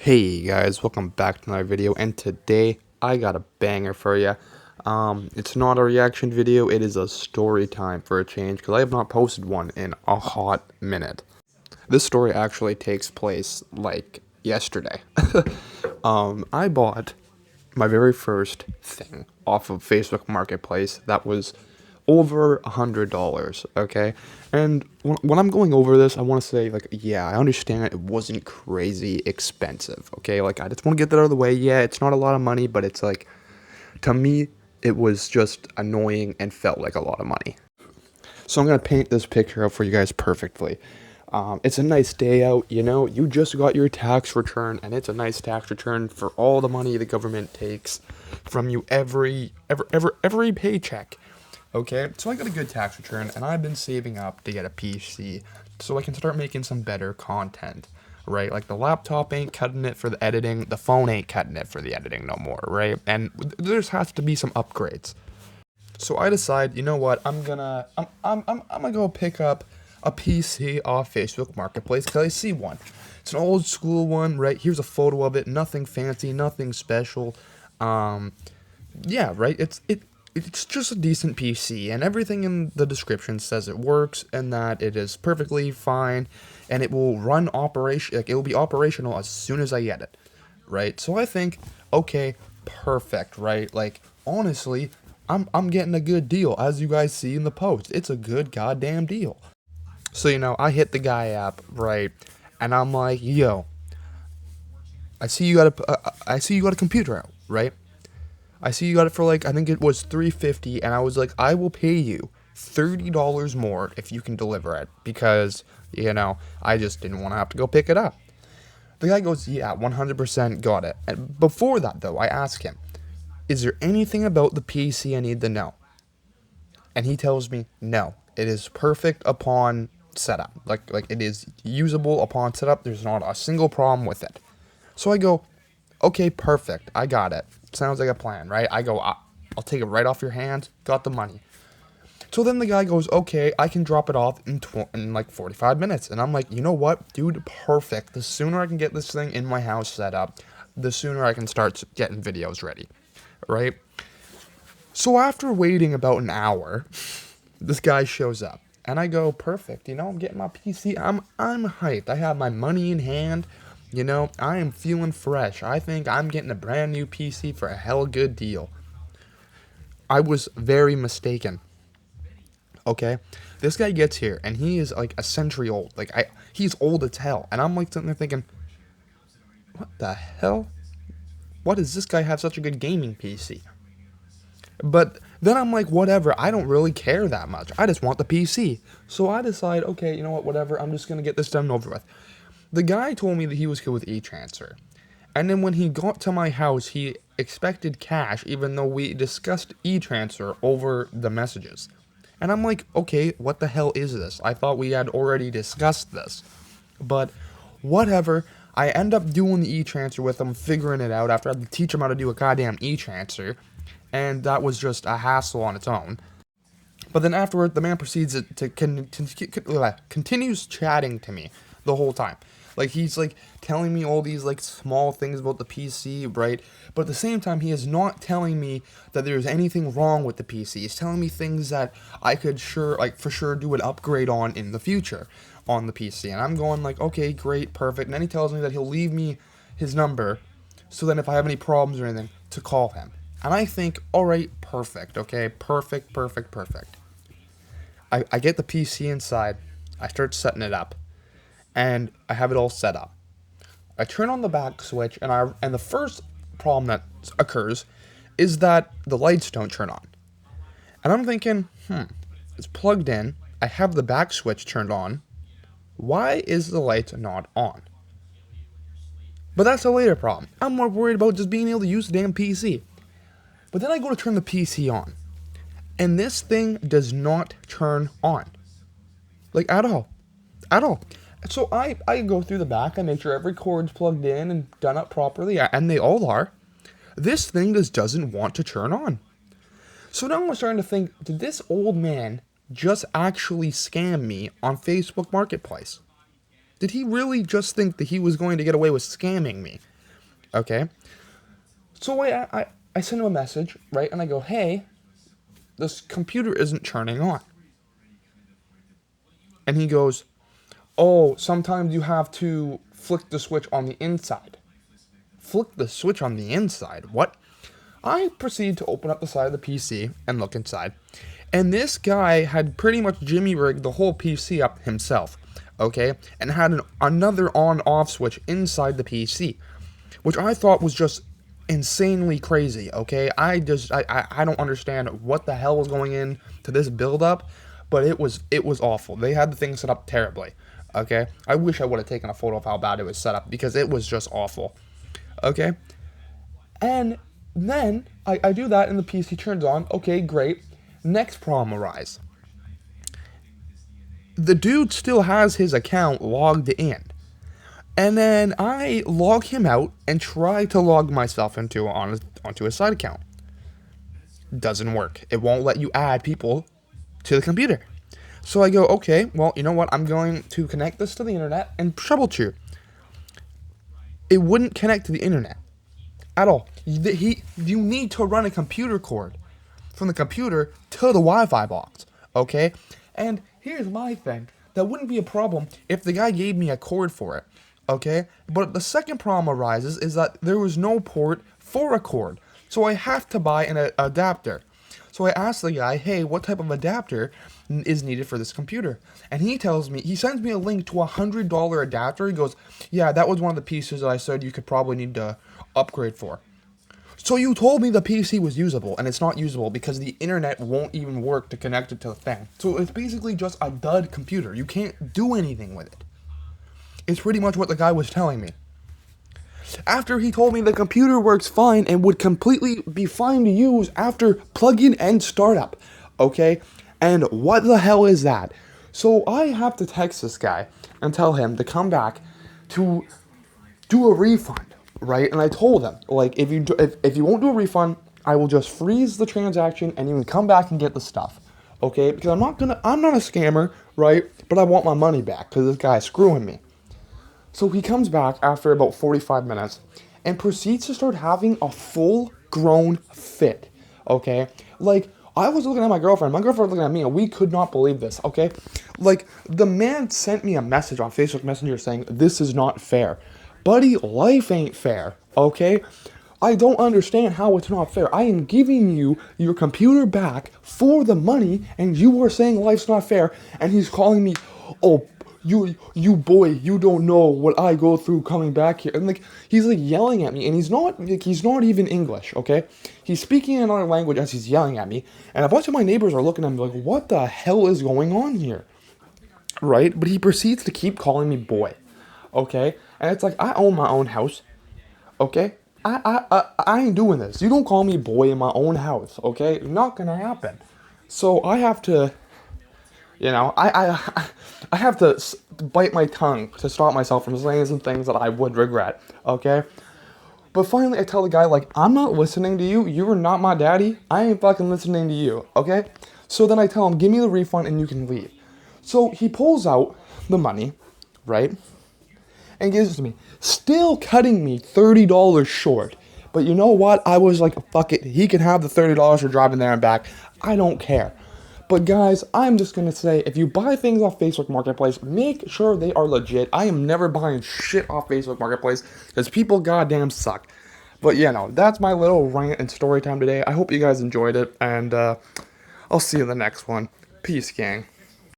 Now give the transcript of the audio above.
Hey guys, welcome back to another video, and today I got a banger for you. It's not a reaction video, it is a story time for a change, because I have not posted one in a hot minute. This story actually takes place, like, yesterday. I bought my very first thing off of Facebook Marketplace that was over $100, okay? And when I'm going over this, I want to say, like, yeah, I understand it wasn't crazy expensive, okay? Like, I just want to get that out of the way. Yeah, it's not a lot of money, but it's like, to me, it was just annoying and felt like a lot of money. So I'm going to paint this picture out for you guys perfectly. It's a nice day out, you know, you just got your tax return, and it's a nice tax return for all the money the government takes from you every paycheck. Okay, so I got a good tax return, and I've been saving up to get a PC so I can start making some better content, right? Like, the laptop ain't cutting it for the editing, the phone ain't cutting it for the editing no more, right? And there has to be some upgrades. So I decide, you know what, I'm gonna go pick up a PC off Facebook Marketplace because I see one. It's an old school one, right? Here's a photo of it. Nothing fancy, nothing special. Um, yeah, right. It's just a decent PC, and everything in the description says it works and that it is perfectly fine, and it will run operation. Like, it will be operational as soon as I get it, right? So I think, okay, perfect, right? Like, honestly, I'm getting a good deal, as you guys see in the post. It's a good goddamn deal. So, you know, I hit the guy up, right, and I'm like, yo, I see you got a computer out, right? I see you got it for, like, I think it was $350, and I was like, I will pay you $30 more if you can deliver it, because, you know, I just didn't want to have to go pick it up. The guy goes, yeah, 100% got it. And before that, though, I ask him, is there anything about the PC I need to know? And he tells me, no, it is perfect upon setup. Like it is usable upon setup. There's not a single problem with it. So I go, okay, perfect. I got it. Sounds like a plan, right? I go, I'll take it right off your hands. Got the money. So then the guy goes, okay, I can drop it off in like 45 minutes. And I'm like, you know what, dude, perfect. The sooner I can get this thing in my house set up, the sooner I can start getting videos ready, right? So after waiting about an hour, this guy shows up. And I go, perfect, you know, I'm getting my PC. I'm hyped. I have my money in hand. You know, I am feeling fresh. I think I'm getting a brand new PC for a hell good deal. I was very mistaken. Okay, this guy gets here and he is like a century old. He's old as hell, and I'm like sitting there thinking, what the hell? Why does this guy have such a good gaming PC? But then I'm like, whatever. I don't really care that much. I just want the PC. So I decide, okay, you know what? Whatever. I'm just gonna get this done and over with. The guy told me that he was good with e-transfer, and then when he got to my house, he expected cash, even though we discussed e-transfer over the messages. And I'm like, okay, what the hell is this? I thought we had already discussed this. But whatever. I end up doing the e-transfer with him, figuring it out after I had to teach him how to do a goddamn e-transfer. And that was just a hassle on its own. But then afterward, the man proceeds to continues chatting to me the whole time. Like, he's like telling me all these like small things about the PC, right? But at the same time, he is not telling me that there's anything wrong with the PC. He's telling me things that I could for sure do an upgrade on in the future on the PC. And I'm going like, okay, great, perfect. And then he tells me that he'll leave me his number, so then if I have any problems or anything, to call him. And I think, all right, perfect, okay, perfect, perfect, perfect. I get the PC inside, I start setting it up, and I have it all set up. I turn on the back switch, and the first problem that occurs is that the lights don't turn on. And I'm thinking, it's plugged in, I have the back switch turned on, why is the light not on? But that's a later problem. I'm more worried about just being able to use the damn PC. But then I go to turn the PC on, and this thing does not turn on. Like, at all. At all. So I go through the back, I make sure every cord's plugged in and done up properly, and they all are. This thing just doesn't want to turn on. So now I'm starting to think, did this old man just actually scam me on Facebook Marketplace? Did he really just think that he was going to get away with scamming me? Okay? So I send him a message, right? And I go, hey, this computer isn't turning on. And he goes, oh, sometimes you have to flick the switch on the inside. Flick the switch on the inside? What? I proceed to open up the side of the PC and look inside. And this guy had pretty much jimmy rigged the whole PC up himself, okay? And had another on-off switch inside the PC, which I thought was just insanely crazy, okay? I don't understand what the hell was going in to this build-up, but it was awful. They had the thing set up terribly, okay? I wish I would have taken a photo of how bad it was set up, because it was just awful, okay? And then I do that and the PC turns on. Okay, great. Next problem arises. The dude still has his account logged in. And then I log him out and try to log myself onto his side account. Doesn't work. It won't let you add people to the computer. So I go, okay, well, you know what? I'm going to connect this to the internet and troubleshoot. It wouldn't connect to the internet at all. You need to run a computer cord from the computer to the Wi-Fi box, okay? And here's my thing. That wouldn't be a problem if the guy gave me a cord for it, okay? But the second problem arises is that there was no port for a cord, so I have to buy an adapter. So I asked the guy, hey, what type of adapter is needed for this computer? And he sends me a link to a $100 adapter. He goes, yeah, that was one of the pieces that I said you could probably need to upgrade for. So you told me the PC was usable, and it's not usable because the internet won't even work to connect it to the thing. So it's basically just a dud computer. You can't do anything with it. It's pretty much what the guy was telling me. After he told me the computer works fine and would completely be fine to use after plug-in and startup, okay? And what the hell is that? So I have to text this guy and tell him to come back to do a refund, right? And I told him, like, if you won't do a refund, I will just freeze the transaction and you can come back and get the stuff, okay? Because I'm not a scammer, right? But I want my money back because this guy's screwing me. So he comes back after about 45 minutes and proceeds to start having a full-grown fit, okay? Like, I was looking at my girlfriend was looking at me, and we could not believe this, okay? Like, the man sent me a message on Facebook Messenger saying, this is not fair. Buddy, life ain't fair, okay? I don't understand how it's not fair. I am giving you your computer back for the money, and you are saying life's not fair, and he's calling me, oh, you boy, you don't know what I go through coming back here. And like, he's like yelling at me, and he's not even English, okay? He's speaking in another language as he's yelling at me, and a bunch of my neighbors are looking at me like, what the hell is going on here? Right? But he proceeds to keep calling me boy, okay? And it's like, I own my own house, okay? I ain't doing this. You don't call me boy in my own house, okay? Not gonna happen. So I have to, I have to bite my tongue to stop myself from saying some things that I would regret, okay? But finally I tell the guy, like, I'm not listening to you. You are not my daddy. I ain't fucking listening to you, okay? So then I tell him, give me the refund and you can leave. So he pulls out the money, right? And gives it to me. Still cutting me $30 short. But you know what? I was like, fuck it. He can have the $30 for driving there and back. I don't care. But guys, I'm just going to say, if you buy things off Facebook Marketplace, make sure they are legit. I am never buying shit off Facebook Marketplace because people goddamn suck. But that's my little rant and story time today. I hope you guys enjoyed it, and I'll see you in the next one. Peace, gang.